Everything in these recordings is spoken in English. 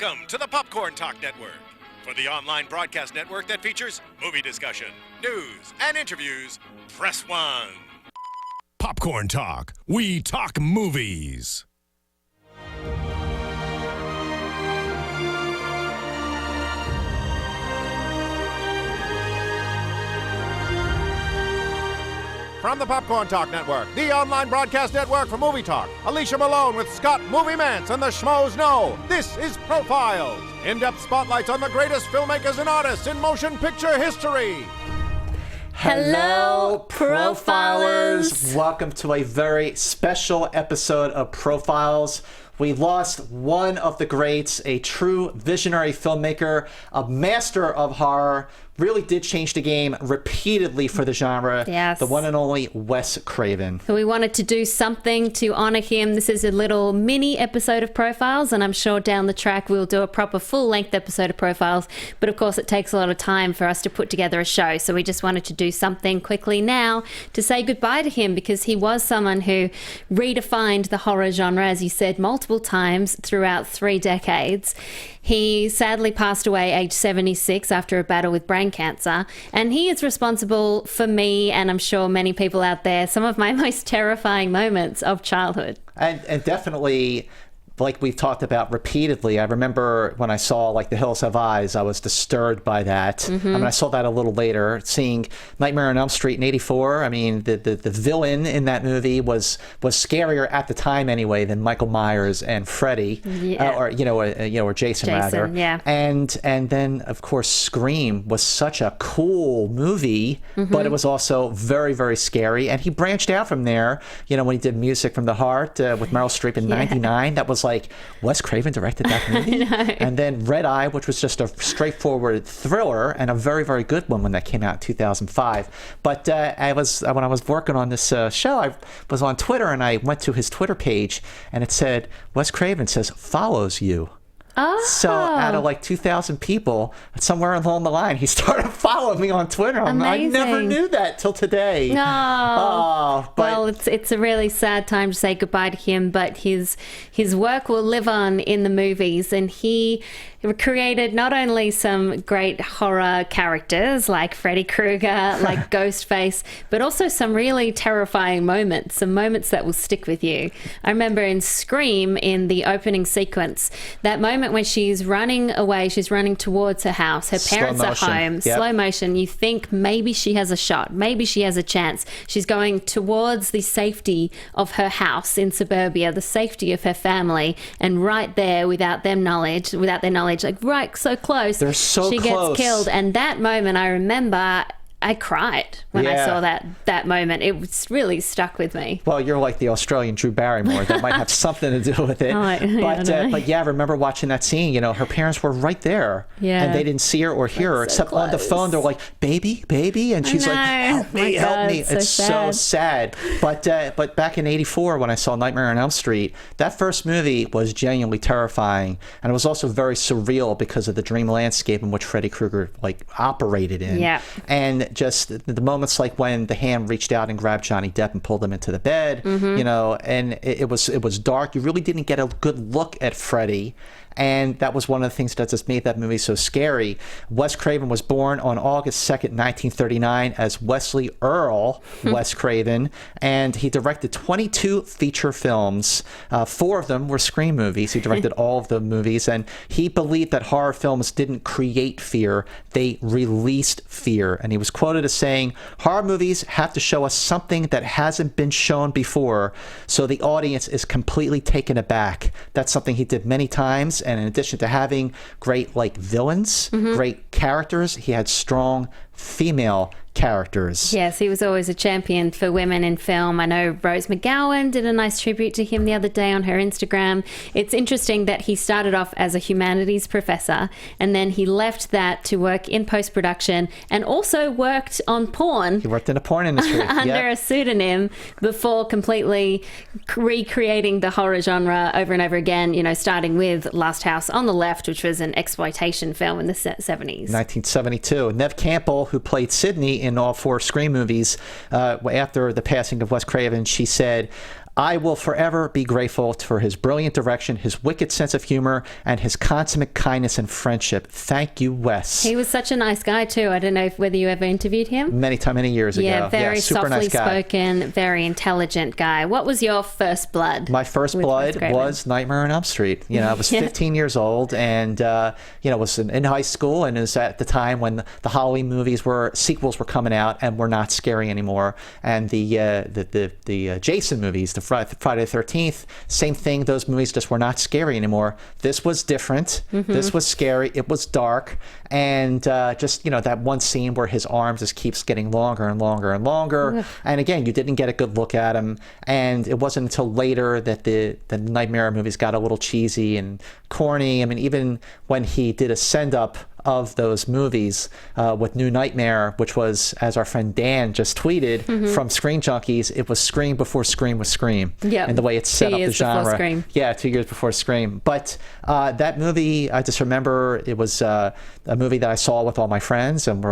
Welcome to the Popcorn Talk Network, for the online broadcast network that features movie discussion, news, and interviews. Press 1. Popcorn Talk. We talk movies. From the Popcorn Talk Network, the online broadcast network for movie talk, Alicia Malone with Scott Movie Mantz and the Schmoes Know. This is Profiles. In-depth spotlights on the greatest filmmakers and artists in motion picture history. Hello, Profilers! Welcome to a very special episode of Profiles. We lost one of the greats, a true visionary filmmaker, a master of horror, really did change the game repeatedly for the genre. Yes. The one and only Wes Craven. So we wanted to do something to honor him. This is a little mini episode of Profiles, and I'm sure down the track we'll do a proper full-length episode of Profiles. But of course, it takes a lot of time for us to put together a show. So we just wanted to do something quickly now to say goodbye to him, because he was someone who redefined the horror genre, as you said, multiple times throughout 3 decades. He sadly passed away age 76 after a battle with brain cancer, and he is responsible for me, and I'm sure many people out there, some of my most terrifying moments of childhood. And definitely, like we've talked about repeatedly, I remember when I saw like The Hills Have Eyes, I was disturbed by that. I mean, I saw that a little later. Seeing Nightmare on Elm Street in '84, I mean, the villain in that movie was scarier at the time anyway than Michael Myers and Freddy, or Jason rather. Yeah. And then of course Scream was such a cool movie, but it was also very, very scary. And he branched out from there. You know, when he did Music from the Heart with Meryl Streep in '99, that was like Wes Craven directed that movie. And then Red Eye, which was just a straightforward thriller and a very, very good one when that came out in 2005. But when I was working on this show, I was on Twitter and I went to his Twitter page and it said, Wes Craven says, follows you. Oh. So out of like 2,000 people, somewhere along the line, he started following me on Twitter. I never knew that till today. No. Well, it's a really sad time to say goodbye to him, but his work will live on in the movies, and he created not only some great horror characters like Freddy Krueger, like Ghostface, but also some really terrifying moments, some moments that will stick with you. I remember in Scream, in the opening sequence, that moment when she's running away, she's running towards her house, her parents are home, slow motion, you think maybe she has a shot, maybe she has a chance. She's going towards the safety of her house in suburbia, the safety of her family, and right there, without their knowledge, like right so close, they're so she close. gets killed. And that moment, I remember I cried when I saw that moment. It was really stuck with me. Well, you're like the Australian Drew Barrymore. That might have something to do with it. But yeah, I remember watching that scene. You know, her parents were right there, and they didn't see her or hear her, except on the phone. They're like, "Baby, baby," and she's like, "Help me, help me!" It's so sad. But back in '84, when I saw Nightmare on Elm Street, that first movie was genuinely terrifying, and it was also very surreal because of the dream landscape in which Freddy Krueger like operated in. Yeah. And just the moments like when the hand reached out and grabbed Johnny Depp and pulled him into the bed, you know, and it was dark. You really didn't get a good look at Freddy. And that was one of the things that just made that movie so scary. Wes Craven was born on August 2nd, 1939 as Wesley Earl Wes Craven, and he directed 22 feature films. 4 of them were Scream movies. He directed all of the movies, and he believed that horror films didn't create fear, they released fear. And he was quoted as saying, "Horror movies have to show us something that hasn't been shown before, so the audience is completely taken aback." That's something he did many times. And in addition to having great like villains, great characters, he had strong female characters. Yes, he was always a champion for women in film. I know Rose McGowan did a nice tribute to him the other day on her Instagram. It's interesting that he started off as a humanities professor, and then he left that to work in post-production and also worked on porn. He worked in the porn industry. Under a pseudonym before completely recreating the horror genre over and over again, you know, starting with Last House on the Left, which was an exploitation film in the 70s. 1972. Neve Campbell, who played Sidney in all 4 Scream movies, after the passing of Wes Craven, she said, I will forever be grateful for his brilliant direction, his wicked sense of humor, and his consummate kindness and friendship. Thank you, Wes. He was such a nice guy too. I don't know whether you ever interviewed him. Many years ago. Yeah, very super softly nice guy. spoken, very intelligent guy. What was your first blood? My first blood was Nightmare on Elm Street. I was 15 years old, and was in high school, and it was at the time when the Halloween sequels were coming out and were not scary anymore. And the Jason movies, the Friday the 13th, same thing. Those movies just were not scary anymore. This was different. This was scary. It was dark, and that one scene where his arm just keeps getting longer and longer and longer. And again, you didn't get a good look at him. And it wasn't until later that the Nightmare movies got a little cheesy and corny. I mean, even when he did a send-up of those movies with New Nightmare, which was, as our friend Dan just tweeted, from Screen Junkies, it was Scream before Scream was Scream. Yeah. And the way it set up the genre. 2 years before Scream. But that movie, I just remember it was a movie that I saw with all my friends, and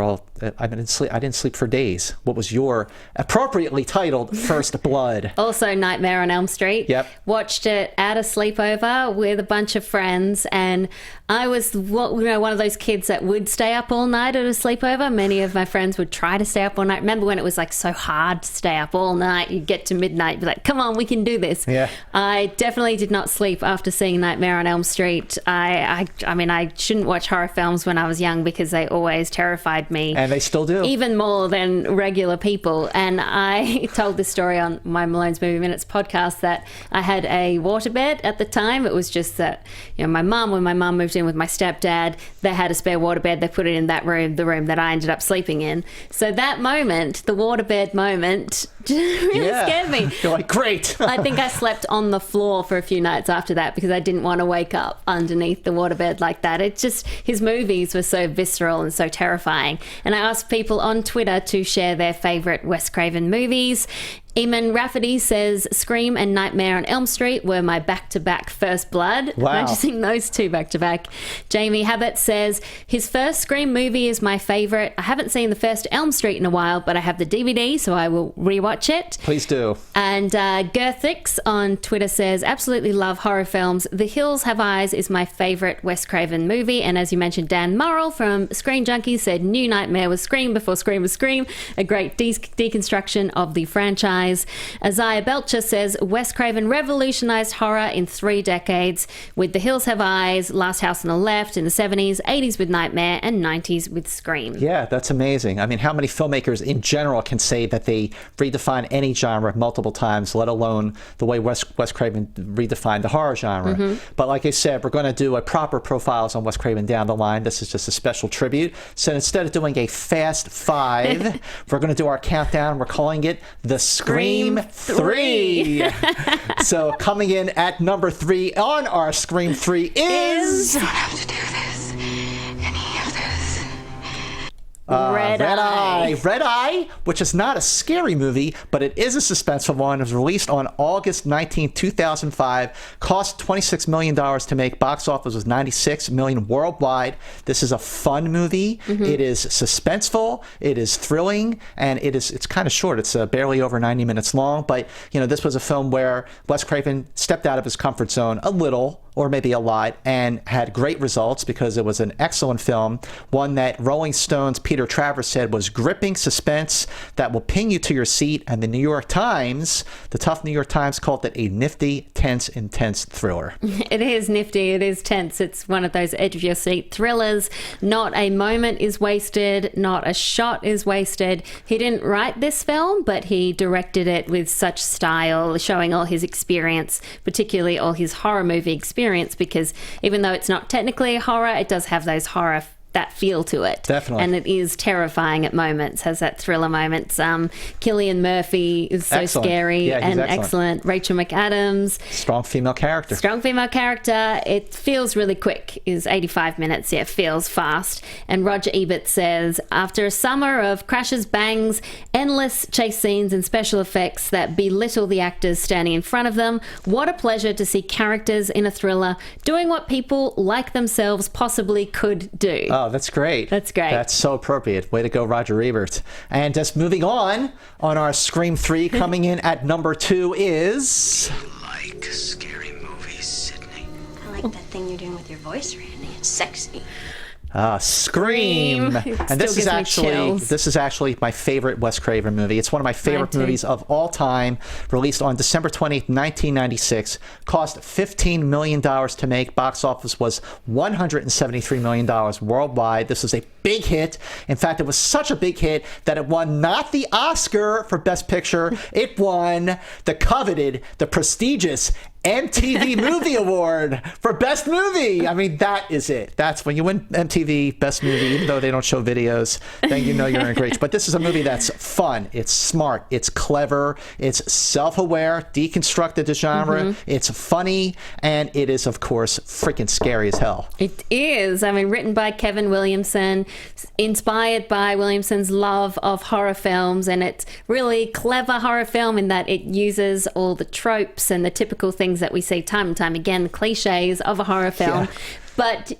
I didn't sleep for days. What was your appropriately titled First Blood? Also Nightmare on Elm Street. Yep. Watched it at a sleepover with a bunch of friends, and I was one of those kids that would stay up all night at a sleepover. Many of my friends would try to stay up all night. Remember when it was like so hard to stay up all night? You'd get to midnight, be like, come on, we can do this. Yeah. I definitely did not sleep after seeing Nightmare on Elm Street. I mean, I shouldn't watch horror films when I was young because they always terrified me. And they still do. Even more than regular people. And I told this story on my Malone's Movie Minutes podcast that I had a waterbed at the time. It was just that, when my mum moved in with my stepdad, they had a spare waterbed. They put it in that room, the room that I ended up sleeping in. So that moment, the waterbed moment, really scared me. You're like, great. I think I slept on the floor for a few nights after that because I didn't want to wake up underneath the waterbed like that. It just, his movies were so visceral and so terrifying. And I asked people on Twitter to share their favorite Wes Craven movies. Eamon Rafferty says Scream and Nightmare on Elm Street were my back-to-back First Blood. Wow. Noticing those two back-to-back. Jamie Habit says his first Scream movie is my favorite. I haven't seen the first Elm Street in a while, but I have the DVD, so I will rewatch it. Please do. And Gerthix on Twitter says, absolutely love horror films. The Hills Have Eyes is my favorite Wes Craven movie. And as you mentioned, Dan Murrell from Screen Junkies said New Nightmare was Scream before Scream was Scream. A great deconstruction of the franchise. Isaiah Belcher says Wes Craven revolutionized horror in 3 decades with The Hills Have Eyes, Last House on the Left in the 70s, 80s with Nightmare, and 90s with Scream. Yeah, that's amazing. I mean, how many filmmakers in general can say that they redefine any genre multiple times, let alone the way Wes Craven redefined the horror genre? But like I said, we're going to do a proper profiles on Wes Craven down the line. This is just a special tribute. So instead of doing a fast 5, we're going to do our countdown. We're calling it the Scream 3. So coming in at number 3 on our Scream 3 is... You don't have to do this. Any of this. Red Eye. Red Eye, which is not a scary movie, but it is a suspenseful one. It was released on August 19, 2005. Cost $26 million to make. Box office was $96 million worldwide. This is a fun movie. It is suspenseful. It is thrilling, and it's kind of short. It's barely over 90 minutes long. But this was a film where Wes Craven stepped out of his comfort zone a little, or maybe a lot, and had great results because it was an excellent film, one that Rolling Stone's Peter Travers said was gripping suspense that will pin you to your seat, and the New York Times, the tough New York Times, called it a nifty, tense, intense thriller. It is nifty, it is tense. It's one of those edge-of-your-seat thrillers. Not a moment is wasted, not a shot is wasted. He didn't write this film, but he directed it with such style, showing all his experience, particularly all his horror movie experience, because even though it's not technically horror, it does have those horror that feel to it. Definitely. And it is terrifying at moments, has that thriller moments. Cillian Murphy is so scary and excellent. Rachel McAdams. Strong female character. It feels really quick, is 85 minutes. Yeah, it feels fast. And Roger Ebert says, after a summer of crashes, bangs, endless chase scenes and special effects that belittle the actors standing in front of them, what a pleasure to see characters in a thriller doing what people like themselves possibly could do. Oh, Oh, that's great. That's great. That's so appropriate. Way to go, Roger Ebert. And just moving on our Scream 3, coming in at number 2 is... Like scary movies, Sydney. I like that thing you're doing with your voice, Randy. It's sexy. Scream. And this is actually my favorite Wes Craven movie. It's one of my favorite movies of all time. Released on December 20th, 1996. Cost $15 million to make. Box office was $173 million worldwide. This was a big hit. In fact, it was such a big hit that it won not the Oscar for Best Picture. It won the coveted, the prestigious MTV Movie Award for Best Movie. I mean, that is it. That's when you win MTV Best Movie, even though they don't show videos, then you know you're in great. But this is a movie that's fun. It's smart. It's clever. It's self-aware, deconstructed the genre. It's funny. And it is, of course, freaking scary as hell. It is. I mean, written by Kevin Williamson, inspired by Williamson's love of horror films. And it's really clever horror film in that it uses all the tropes and the typical things that we see time and time again, the cliches of a horror film, but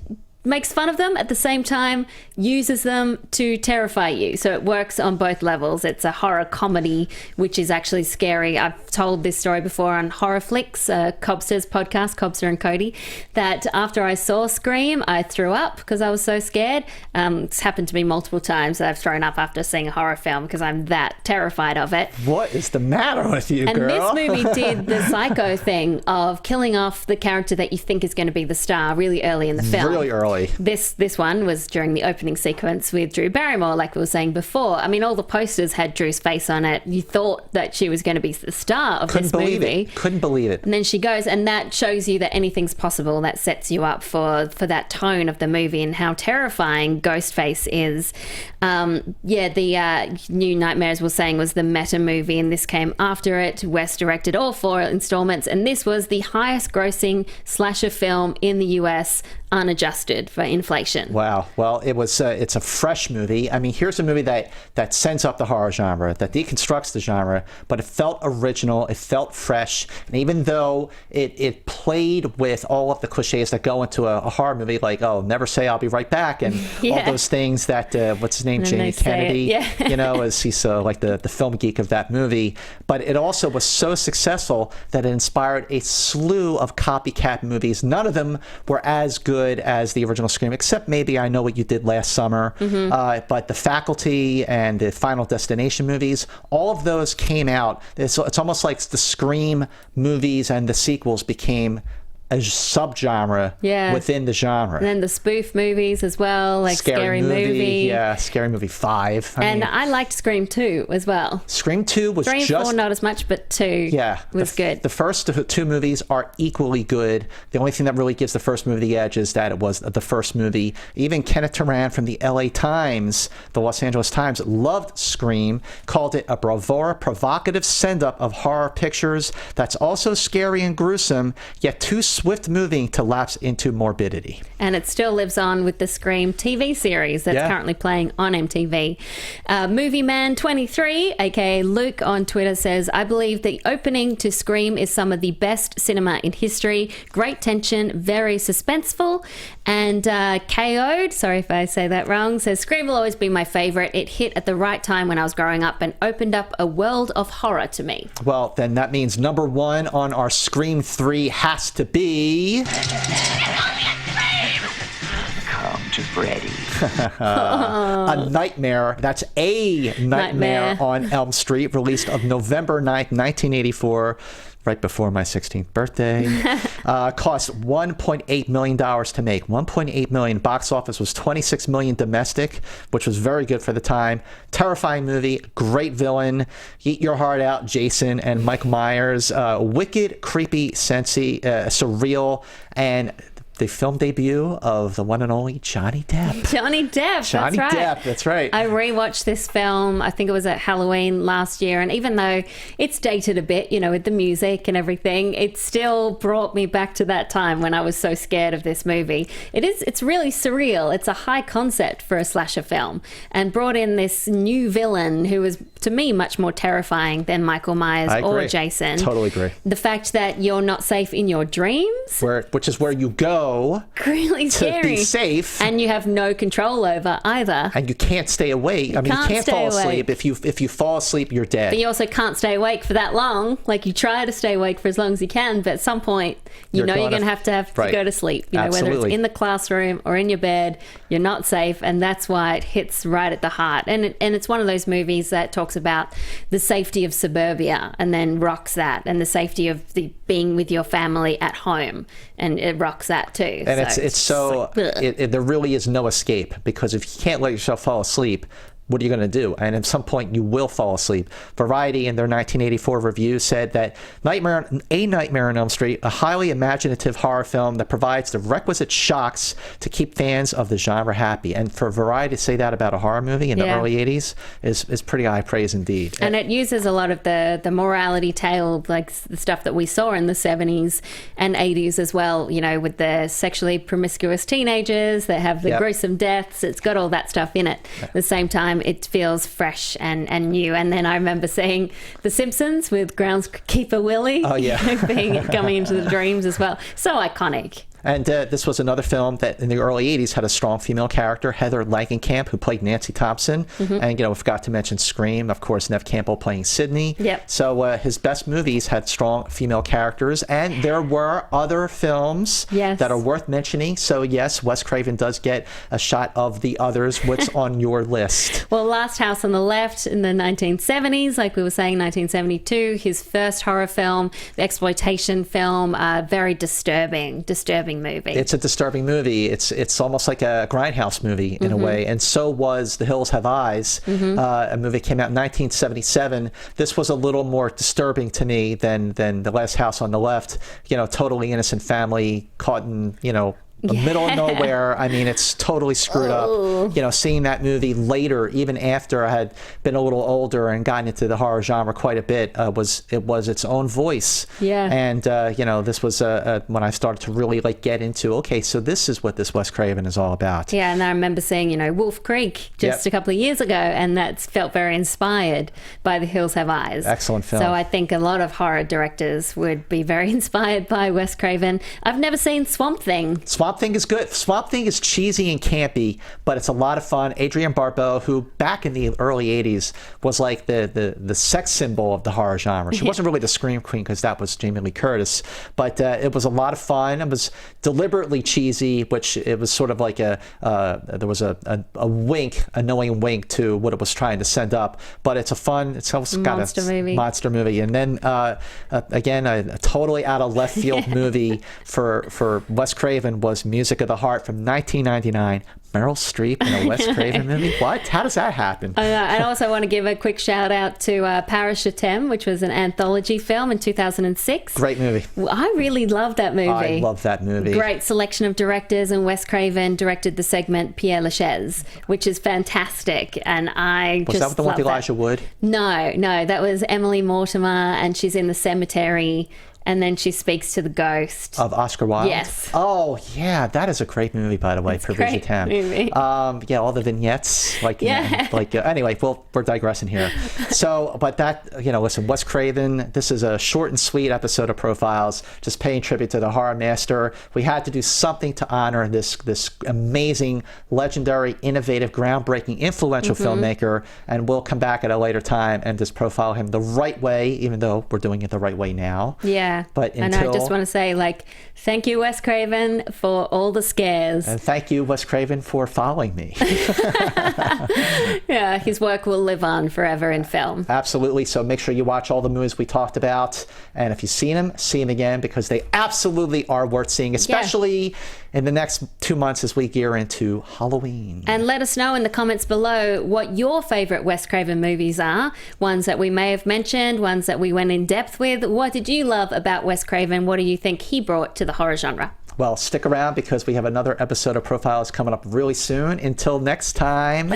makes fun of them at the same time, uses them to terrify you. So it works on both levels. It's a horror comedy, which is actually scary. I've told this story before on Horror Flicks, Cobster's podcast, Cobster and Cody, that after I saw Scream, I threw up because I was so scared. It's happened to me multiple times that I've thrown up after seeing a horror film because I'm that terrified of it. What is the matter with you, girl? And this movie did the Psycho thing of killing off the character that you think is going to be the star really early in the film. Really early. This one was during the opening sequence with Drew Barrymore, like we were saying before. I mean, all the posters had Drew's face on it. You thought that she was going to be the star of this movie. Couldn't believe it. And then she goes, and that shows you that anything's possible. That sets you up for that tone of the movie and how terrifying Ghostface is. The New Nightmares was saying was the meta movie, and this came after it. Wes directed all 4 installments, and this was the highest grossing slasher film in the US, unadjusted for inflation. Wow. Well, it's a fresh movie. I mean, here's a movie that sends up the horror genre, that deconstructs the genre, but it felt original, it felt fresh, and even though it played with all of the cliches that go into a horror movie, like, oh, never say I'll be right back, and all those things that, what's his name, Jamie Kennedy, as he's like the film geek of that movie, but it also was so successful that it inspired a slew of copycat movies. None of them were as good as the original Scream, except maybe I Know What You Did Last Summer. But The Faculty and the Final Destination movies, all of those came out. It's almost like the Scream movies and the sequels became a subgenre within the genre. And then the spoof movies as well, like Scary Movie. Yeah, Scary Movie 5. I liked Scream 2 as well. Scream 2 was 3 and 4 not as much, but 2 was good. The first 2 movies are equally good. The only thing that really gives the first movie the edge is that it was the first movie. Even Kenneth Turan from the LA Times, the Los Angeles Times, loved Scream, called it a bravura, provocative send-up of horror pictures that's also scary and gruesome, yet too swift moving to lapse into morbidity. And it still lives on with the Scream TV series that's currently playing on MTV. Movie Man 23, aka Luke on Twitter, says, I believe the opening to Scream is some of the best cinema in history. Great tension, very suspenseful. And KO'd, sorry if I say that wrong, says, Scream will always be my favorite. It hit at the right time when I was growing up and opened up a world of horror to me. Well, then that means number 1 on our Scream 3 has to be... Come to Freddy. A Nightmare. That's A Nightmare on Elm Street, released on November 9th, 1984. Right before my 16th birthday. Cost $1.8 million to make. $1.8 million. Box office was $26 million domestic, which was very good for the time. Terrifying movie. Great villain. Eat your heart out, Jason and Michael Myers. Wicked, creepy, surreal, and the film debut of the one and only Johnny Depp. Johnny Depp, That's right. I rewatched this film, I think it was at Halloween last year, and even though it's dated a bit, with the music and everything, it still brought me back to that time when I was so scared of this movie. It's really surreal. It's a high concept for a slasher film, and brought in this new villain who was, to me, much more terrifying than Michael Myers or Jason. Totally agree. The fact that you're not safe in your dreams. Which is where you go so really to scary. be safe. And you have no control over either. And you can't stay awake. I mean, you can't fall asleep. If you fall asleep, you're dead. But you also can't stay awake for that long. Like, you try to stay awake for as long as you can, but at some point, you're going to have to go to sleep. You know, whether it's in the classroom or in your bed, you're not safe, and that's why it hits right at the heart. And it's one of those movies that talks about the safety of suburbia and then rocks that, and the safety of being with your family at home, and it rocks that too. And there really is no escape, because if you can't let yourself fall asleep, what are you going to do? And at some point, you will fall asleep. Variety, in their 1984 review, said that A Nightmare on Elm Street, a highly imaginative horror film that provides the requisite shocks to keep fans of the genre happy. And for Variety to say that about a horror movie in the early 80s is pretty high praise indeed. And it uses a lot of the morality tale, like the stuff that we saw in the 70s and 80s as well, you know, with the sexually promiscuous teenagers that have the gruesome deaths. It's got all that stuff in it. At the same time, it feels fresh and new. And then I remember seeing The Simpsons with groundskeeper Willie coming into the dreams as well. So iconic. And this was another film that in the early 80s had a strong female character, Heather Langenkamp, who played Nancy Thompson. And, we forgot to mention Scream, of course, Neve Campbell playing Sydney. So his best movies had strong female characters. And there were other films that are worth mentioning. So, yes, Wes Craven does get a shot of the others. What's on your list? Well, Last House on the Left in the 1970s, like we were saying, 1972, his first horror film, the exploitation film, very disturbing movie. It's a disturbing movie. It's almost like a Grindhouse movie in a way, and so was The Hills Have Eyes, a movie that came out in 1977. This was a little more disturbing to me than The Last House on the Left. Totally innocent family caught in the middle of nowhere. I mean, it's totally screwed up. Seeing that movie later, even after I had been a little older and gotten into the horror genre quite a bit, was its own voice. And this was when I started to really get into, okay, so this is what this Wes Craven is all about. And I remember seeing Wolf Creek just a couple of years ago, and that's felt very inspired by The Hills Have Eyes. Excellent film. So I think a lot of horror directors would be very inspired by Wes Craven. I've never seen Swamp Thing. Swamp Thing is good. Swamp Thing is cheesy and campy, but it's a lot of fun. Adrienne Barbeau, who back in the early 80s was like the sex symbol of the horror genre. She wasn't really the scream queen because that was Jamie Lee Curtis, but it was a lot of fun. It was deliberately cheesy, which it was sort of like there was a wink, a knowing wink to what it was trying to send up, but it's also got a monster movie. And then again, a totally out of left field movie for Wes Craven was Music of the Heart from 1999. Meryl Streep in a Wes Craven movie? What? How does that happen? I also want to give a quick shout out to Parashutem, which was an anthology film in 2006. Great movie. I really love that movie. I love that movie. Great selection of directors, and Wes Craven directed the segment Pierre Lachaise, which is fantastic. And was that the one with Elijah Wood? No, that was Emily Mortimer, and she's in the cemetery. And then she speaks to the ghost of Oscar Wilde. Yes. Oh yeah, that is a great movie, by the way. It's a great movie. All the vignettes, anyway, we're digressing here. So, but that listen, Wes Craven. This is a short and sweet episode of Profiles, just paying tribute to the horror master. We had to do something to honor this amazing, legendary, innovative, groundbreaking, influential filmmaker, and we'll come back at a later time and just profile him the right way, even though we're doing it the right way now. Yeah. But I just want to say, thank you, Wes Craven, for all the scares. And thank you, Wes Craven, for following me. Yeah, his work will live on forever in film. Absolutely. So make sure you watch all the movies we talked about. And if you've seen them, see them again, because they absolutely are worth seeing, especially in the next 2 months as we gear into Halloween. And let us know in the comments below what your favorite Wes Craven movies are. Ones that we may have mentioned, ones that we went in depth with. What did you love about Wes Craven? What do you think he brought to the horror genre? Well, stick around because we have another episode of Profiles coming up really soon. Until next time,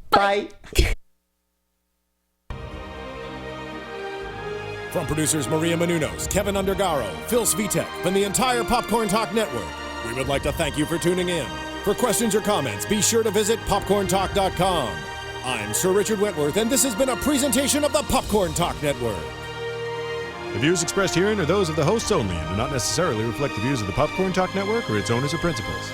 bye. From producers Maria Menounos, Kevin Undergaro, Phil Svitek, and the entire Popcorn Talk Network, we would like to thank you for tuning in. For questions or comments, be sure to visit popcorntalk.com. I'm Sir Richard Wentworth, and this has been a presentation of the Popcorn Talk Network. The views expressed herein are those of the hosts only and do not necessarily reflect the views of the Popcorn Talk Network or its owners or principals.